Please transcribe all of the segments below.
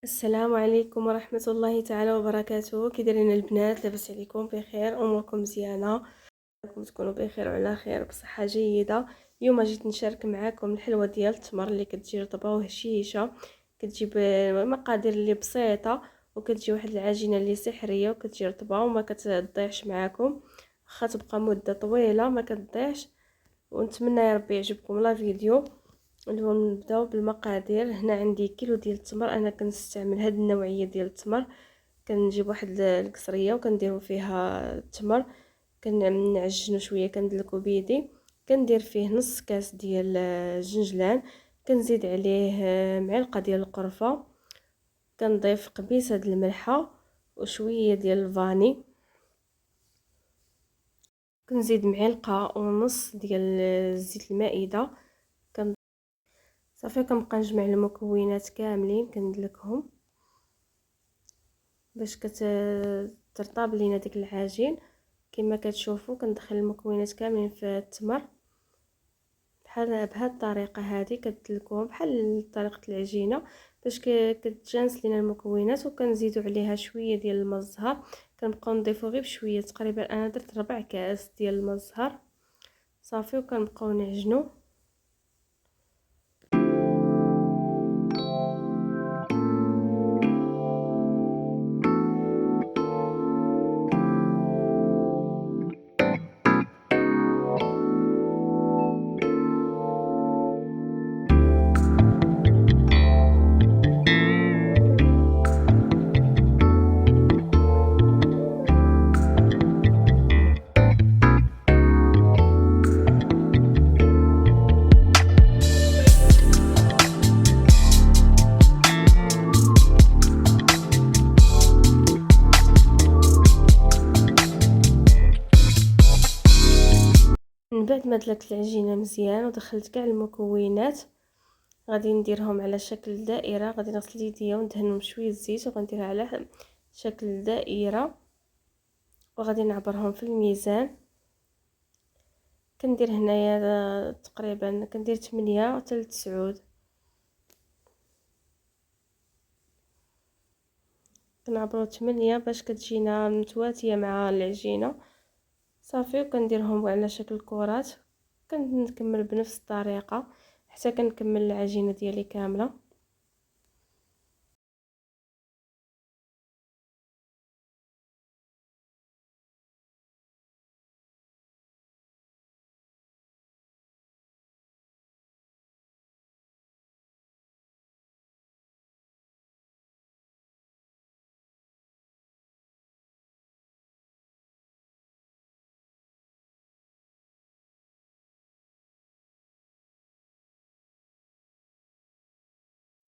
السلام عليكم ورحمة الله تعالى وبركاته. كي دايرين البنات؟ لاباس عليكم؟ بخير؟ اموركم مزيانه؟ راكم تكونوا بخير وعلى خير بصحه جيده. اليوم جيت نشارك معكم الحلوه ديال التمر اللي كتجي رطبه وهشيشه. كتجيب مقادير اللي بسيطه، وكتجي واحد العجينه اللي سحريه، وكتجي رطبه وما كتضيعش معكم، واخا تبقى مده طويله ما كتضيعش. ونتمنى يا ربي يعجبكم لا فيديو. اليوم نبداو بالمقادير. هنا عندي كيلو ديال التمر. انا كنستعمل هاد النوعيه ديال التمر. كنجيب واحد الكسريه وكنديروا فيها التمر، كنعجنوا شويه، كندلكو بيدي. كندير فيه نص كاس ديال الجنجلان، كنزيد عليه معلقه ديال القرفه، كنضيف قبيصه ديال الملحه وشويه ديال الفاني، كنزيد معلقه ونص ديال زيت المائده. صافي كنبقى نجمع المكونات كاملين كندلكهم باش ترطاب لينا ديك العجين. كما كتشوفوا كندخل المكونات كاملين في التمر بحال بهاد الطريقه هذه، كتدلكوهم بحال طريقه العجينه باش كتجانس لينا المكونات. وكنزيدوا عليها شويه ديال الماء الزهر، كنبقاو نضيفو غير بشويه، تقريبا انا درت 4 كاس ديال الماء الزهر. صافي وكنبقاو نعجنوا. من بعد ما دلكت العجينه مزيان ودخلت كاع المكونات، غادي نديرهم على شكل دائره. غادي نغسل يديا وندهنهم بشويه الزيت وغنديرها على شكل دائره، وغادي نعبرهم في الميزان. كندير هنايا تقريبا كندير 8 حتى 9، كنعبرو 8 باش كتجينا متواتيه مع العجينه. صافي وكنديرهم على شكل كرات. كنكمل بنفس الطريقه حتى كنكمل العجينه ديالي كامله.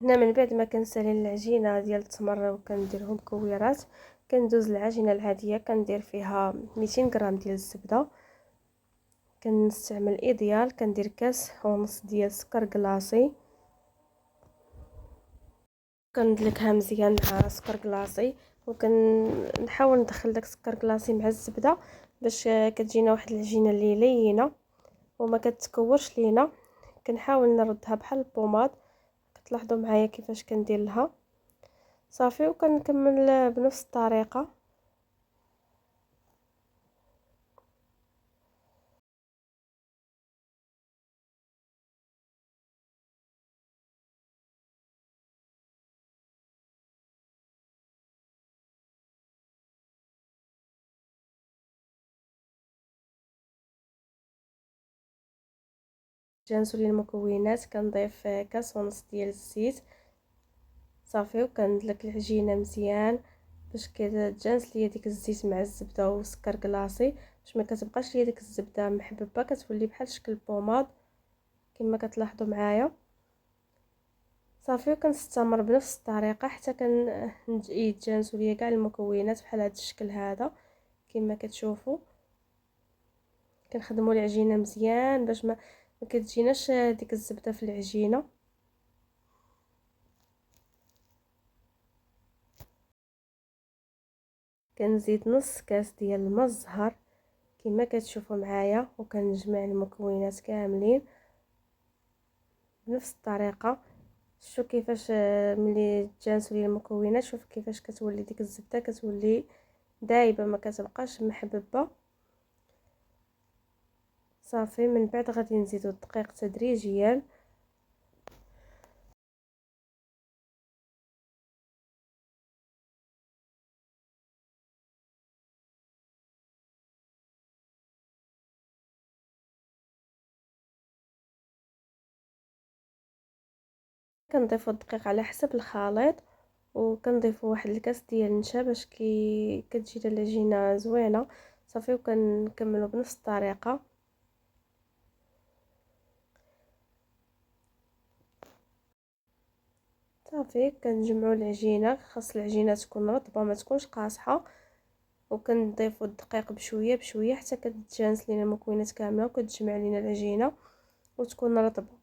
هنا من بعد ما كنسالي العجينه ديال التمر وكنديرهم كويرات، كندوز العجينه العاديه كندير فيها 200 غرام ديال الزبده. كنستعمل ايديال، كندير كاس ونص ديال سكر كلاصي، كندلكها مزيان مع سكر كلاصي. وكنحاول ندخل داك السكر كلاصي مع الزبده باش كتجينا واحد العجينه اللي لينه وما كتكورش لينا. كنحاول نردها بحال البوماد، كتلاحظوا معايا كيفاش كندير لها. صافي وكنكمل بنفس الطريقه. جانسوا لي المكونات، كنضيف كاس ونص ديال الزيت. صافي وكندلك العجينه مزيان باش كتجانس ليا ديك الزيت مع الزبده والسكر كلاصي، باش ما كتبقاش ليا ديك الزبده محببه، كتولي بحال شكل بوماد كما كتلاحظوا معايا. صافي وكنستمر بنفس الطريقه حتى يتجانسوا ليا كاع المكونات بحال هذا الشكل هذا. كما كتشوفوا كنخدموا العجينه مزيان باش ما كتجيناش ديك الزبده في العجينه. كنزيد نص كاس ديال الماء الزهر كما كتشوفوا معايا، وكنجمع المكونات كاملين بنفس الطريقه. شوف كيفاش ملي تجانسوا لي المكونات، شوف كيفاش كتولي ديك الزبده، كتولي دايبه ما كتبقاش محببه. صافي من بعد غادي نزيدو الدقيق تدريجيا. كنضيفو الدقيق على حسب الخليط، وكنضيفو واحد الكاس ديال النشا باش كتجي العجينه زوينه. صافي وكنكملوا بنفس الطريقه. صافي كنجمعوا العجينه، خاص العجينه تكون رطبه ما تكونش قاصحه، وكنضيفوا الدقيق بشويه بشويه حتى كتجانس لينا المكونات كامله وكتجمع لينا العجينه وتكون رطبه.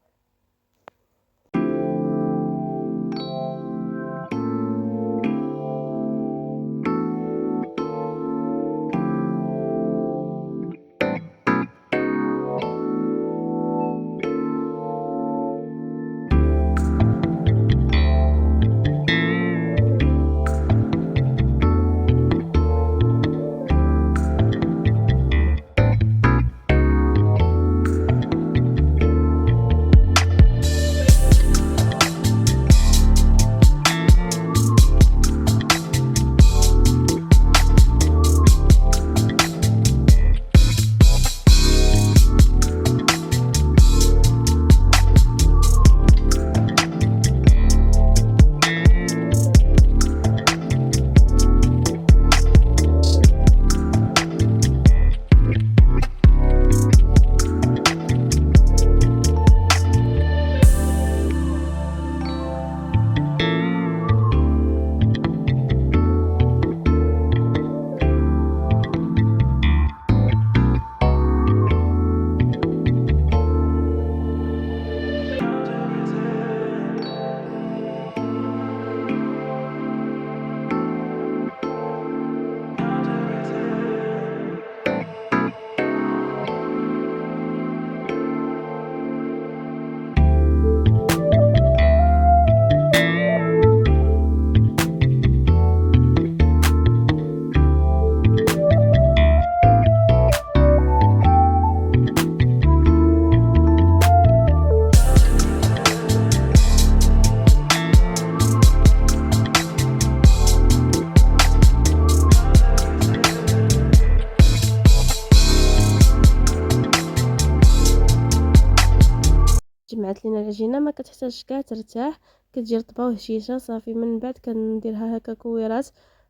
جمعت لينا العجينه ما كتحتاجش كاع ترتاح، كتجي رطبه وهشيشه. صافي من بعد كنديرها هكا كويرات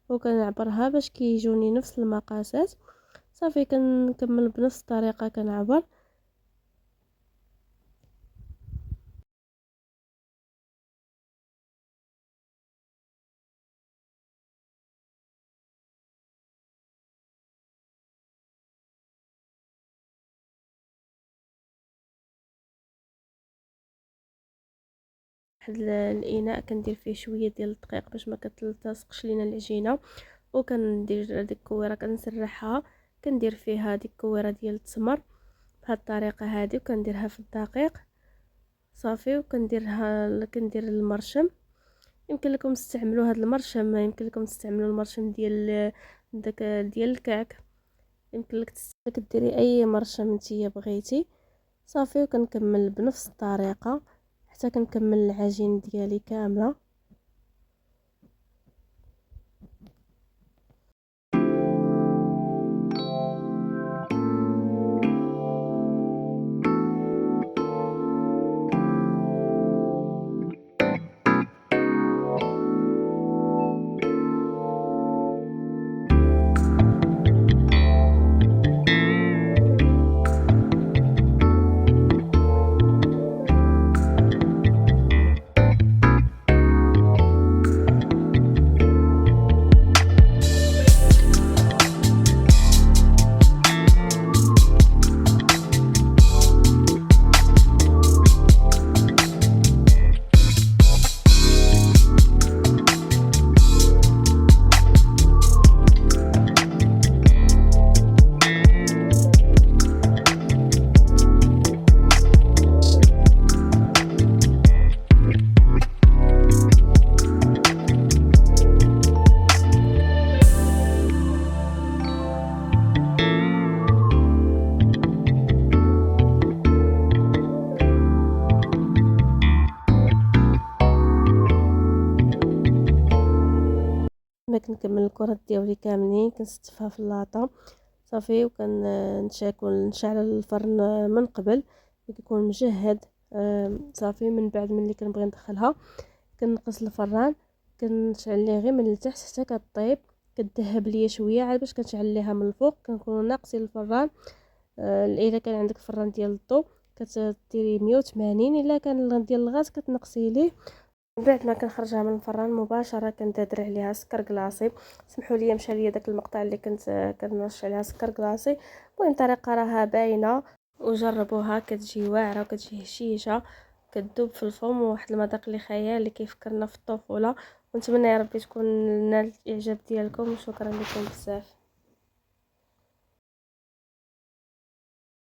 وكنعبرها باش كيجوني نفس المقاسات. صافي كنكمل بنفس الطريقه كنعبر. واحد الاناء كندير فيه شويه ديال الدقيق باش ما كتلتصقش لينا العجينه، وكندير ديك الكويره كنسرحها، كندير فيها ديك الكويره ديال التمر بهذه الطريقه هذه، وكنديرها في الدقيق. صافي كندير المرشم. يمكن لكم تستعملوا هذا المرشم، يمكن لكم تستعملوا المرشم ديال داك ديال الكعك، يمكن لك ديري اي مرشم نتيا بغيتي. صافي وكنكمل بنفس الطريقه حتى كنكمل العجين ديالي كامله. ما كنكمل الكرات ديالي كاملين كنستفها في اللاطه صافي. نشعل الفرن من قبل كيكون مجهد. صافي من بعد ملي كنبغي ندخلها كنقص الفران، كنشعل ليه غير من التحت حتى كطيب، كتذهب ليا شويه عاد باش كنشعل ليها من الفوق. كنكونوا ناقصين الفران. الا كان عندك فران ديال الضو كتديري 180، الا كان ديال الغاز كتنقصي ليه. من بعد ما كنخرجها من الفران مباشره كندادر عليها سكر كلاصي. سمحوا لي مشى ليا داك المقطع اللي كنت كنرش عليها سكر كلاصي. المهم الطريقه راها باينه وجربوها، كتجي واعره وكتجي هشيشه، كتذوب في الفم، وواحد المذاق اللي خيال اللي كيفكرنا في الطفوله. ونتمنى يا ربي تكون نالت الاعجاب ديالكم، وشكرا لكم بزاف.